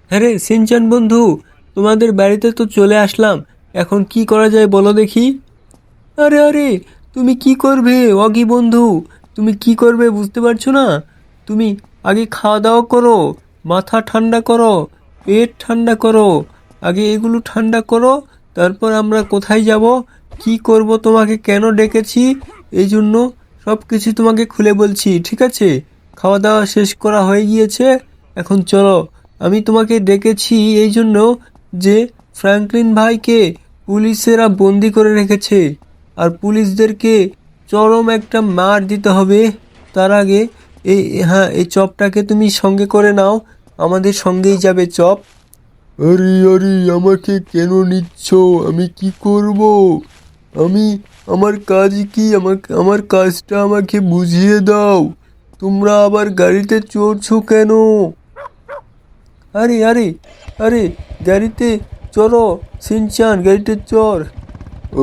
হ্যাঁ রে সিনচান বন্ধু, তোমাদের বাড়িতে তো চলে আসলাম। এখন কি করা যায় বলো দেখি। আরে আরে, তুমি কি করবে অগি বন্ধু? তুমি কি করবে বুঝতে পারছো না? তুমি আগে খাওয়া দাওয়া করো, মাথা ঠান্ডা করো, পেট ঠান্ডা করো। আগে এগুলো ঠান্ডা করো, তারপর আমরা কোথায় যাব, কি করব, তোমাকে কেন ডেকেছি, এই জন্য সব কিছু তোমাকে খুলে বলছি, ঠিক আছে? খাওয়া দাওয়া শেষ করা হয়ে গিয়েছে, এখন চলো। আমি তোমাকে ডেকেছি এই জন্য যে ফ্র্যাঙ্কলিন ভাইকে পুলিশেরা বন্দি করে রেখেছে, আর পুলিশদেরকে চরম একটা মার দিতে হবে। তার আগে এই, হ্যাঁ, এই চপটাকে তুমি সঙ্গে করে নাও, আমাদের সঙ্গেই যাবে চপ। আরে আরে, আমাকে কেন নিচ্ছ? আমি কি করব? আমি আমার কাজ কি? আমার কাজটা আমাকে বুঝিয়ে দাও। তোমরা আবার গাড়িতে চড়ছো কেন? আরে আরে আরে, গাড়িতে চড়ো সিনচান, গাড়িতে চড়।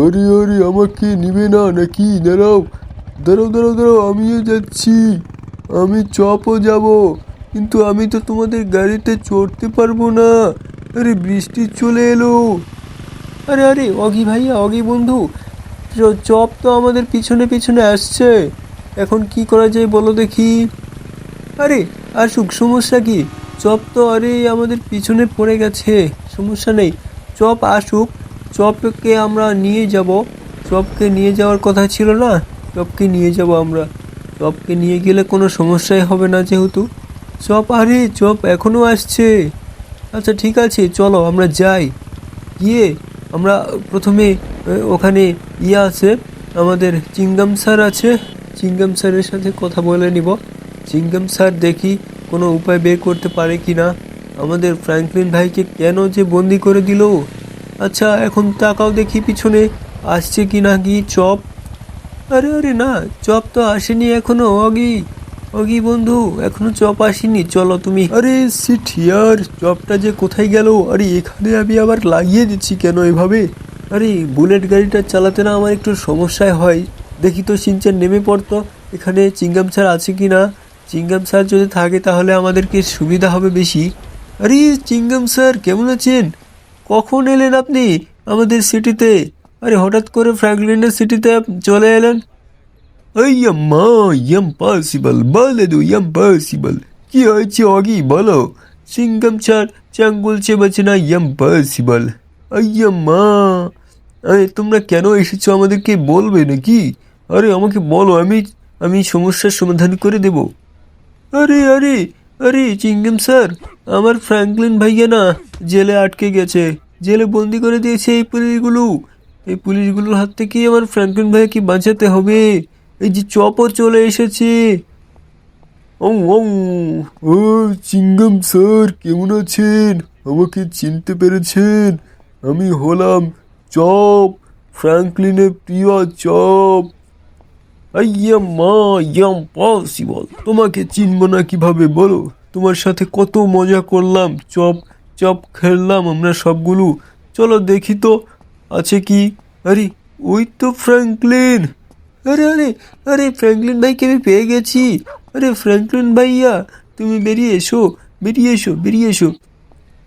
আরে আরে, আমাকে নিবে না নাকি? দাঁড়াও দাঁড়াও দাঁড়াও দাঁড়াও, আমিও যাচ্ছি। আমি চপও যাব, কিন্তু আমি তো তোমাদের গাড়িতে চড়তে পারবো না। আরে বৃষ্টি চলে এলো। আরে আরে অগি ভাইয়া, অগি বন্ধু, চপ তো আমাদের পিছনে পিছনে আসছে। এখন কি করা যায় বলো দেখি। আরে আসুক, সমস্যা কি? চপ তো আরে আমাদের পিছনে পড়ে গেছে, সমস্যা নেই। চপ আসুক, চপকে আমরা নিয়ে যাব। চপকে নিয়ে যাওয়ার কথা ছিল না, চপকে নিয়ে যাব আমরা। চপকে নিয়ে গেলে কোনো সমস্যাই হবে না যেহেতু। চপ, আরে চপ এখনও আসছে। আচ্ছা ঠিক আছে, চলো আমরা যাই। গিয়ে আমরা প্রথমে ওখানে আছে, আমাদের চিংগাম স্যার আছে, চিংগাম স্যারের সাথে কথা বলে নিব। চিংগাম স্যার দেখি কোনো উপায় বের করতে পারে কি না, আমাদের ফ্র্যাঙ্কলিন ভাইকে কেন যে বন্দি করে দিল। আচ্ছা এখন তাকাও দেখি পিছনে আসছে কি না কি চপ। আরে আরে না, চপ তো আসেনি এখনো অগি, অগি বন্ধু, এখনো চপ আসেনি। চলো তুমি। আরে সিট ইয়ার, চপটা যে কোথায় গেল? আরে এখানে আমি আবার লাগিয়ে দিচ্ছি কেন এভাবে? আরে বুলেট গাড়িটা চালাতে না আমার একটু সমস্যায় হয়। দেখি তো সিনচান নেমে পড়তো এখানে চিংগাম স্যার আছে কি না। চিংগাম স্যার যদি থাকে তাহলে আমাদেরকে সুবিধা হবে বেশি। আরে চিংগাম স্যার কেমন আছেন? কখন এলেন আপনি আমাদের সিটিতে? আরে হঠাৎ করে ফ্র্যাঙ্কলিনের সিটিতে চলে এলেন। আম্মা, ইম্পসিবল বলে দো, ইম্পসিবল। কি হয়েছে অগি বলো? সিঙ্গম স্যার চাঙ্গুল চেবাচ্ছে না, ইম্পসিবল। আম্মা, আরে তোমরা কেন এসেছো আমাদেরকে বলবে নাকি? আরে আমাকে বলো, আমি আমি সমস্যার সমাধান করে দেব। আরে আরে আরে চিংগাম স্যার, আমার ফ্র্যাঙ্কলিন ভাইয়া না জেলে আটকে গেছে, জেলে বন্দি করে দিয়েছে এই পুলিশগুলো। এই পুলিশগুলোর হাত থেকে আমার ফ্র্যাঙ্কলিন ভাইয়াকে বাঁচাতে হবে। এই যে চপও চলে এসেছে। ও ও ও, চিঙ্গম স্যার কেমন আছেন? আমাকে চিনতে পেরেছেন? আমি হলাম চপ, ফ্র্যাঙ্কলিনের প্রিয় চপ। মা, ইম্পসিবল। তোমাকে চিনব না কিভাবে বলো? তোমার সাথে কত মজা করলাম, চপ চপ খেললাম আমরা সবগুলো। চলো দেখি তো আছে কি। আরে ওই তো ফ্র্যাঙ্কলিন। আরে আরে আরে, ফ্র্যাঙ্কলিন ভাইকে আমি পেয়ে গেছি। আরে ফ্র্যাঙ্কলিন ভাইয়া, তুমি বেরিয়ে এসো, বেরিয়ে এসো, বেরিয়ে এসো।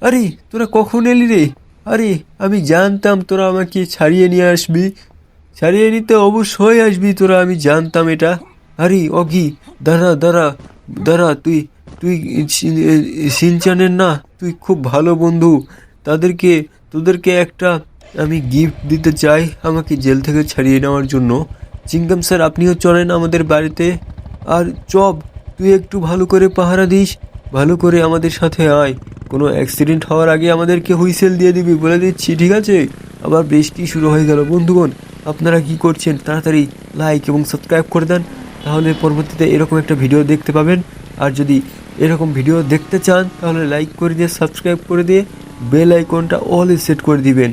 আরে তোরা কখন এলি রে? আরে আমি জানতাম তোরা আমাকে ছাড়িয়ে নিয়ে আসবি, ছাড়িয়ে নিতে অবশ্যই আসবি তোরা, আমি জানতাম এটা। আরে অগি, দাঁড়া দাঁড়া দাঁড়া, তুই তুই সিনচানের না, তুই খুব ভালো বন্ধু। তাদেরকে, তোদেরকে একটা আমি গিফট দিতে চাই আমাকে জেল থেকে ছাড়িয়ে নেওয়ার জন্য। চিংগাম স্যার আপনিও চলেন আমাদের বাড়িতে। আর চপ, তুই একটু ভালো করে পাহারা দিস, ভালো করে আমাদের সাথে আয়। কোনো অ্যাক্সিডেন্ট হওয়ার আগে আমাদেরকে হুইসেল দিয়ে দিবি, বলে দিচ্ছি, ঠিক আছে? আবার বৃষ্টি শুরু হয়ে গেল বন্ধুগণ, আপনারা কি করছেন? তাড়াতাড়ি লাইক এবং সাবস্ক্রাইব করে দেন, তাহলে পরবর্তীতে এরকম একটা ভিডিও দেখতে পাবেন। আর যদি এরকম ভিডিও দেখতে চান তাহলে লাইক করে দিয়ে, সাবস্ক্রাইব করে দিয়ে বেল আইকনটা অল সেট করে দিবেন।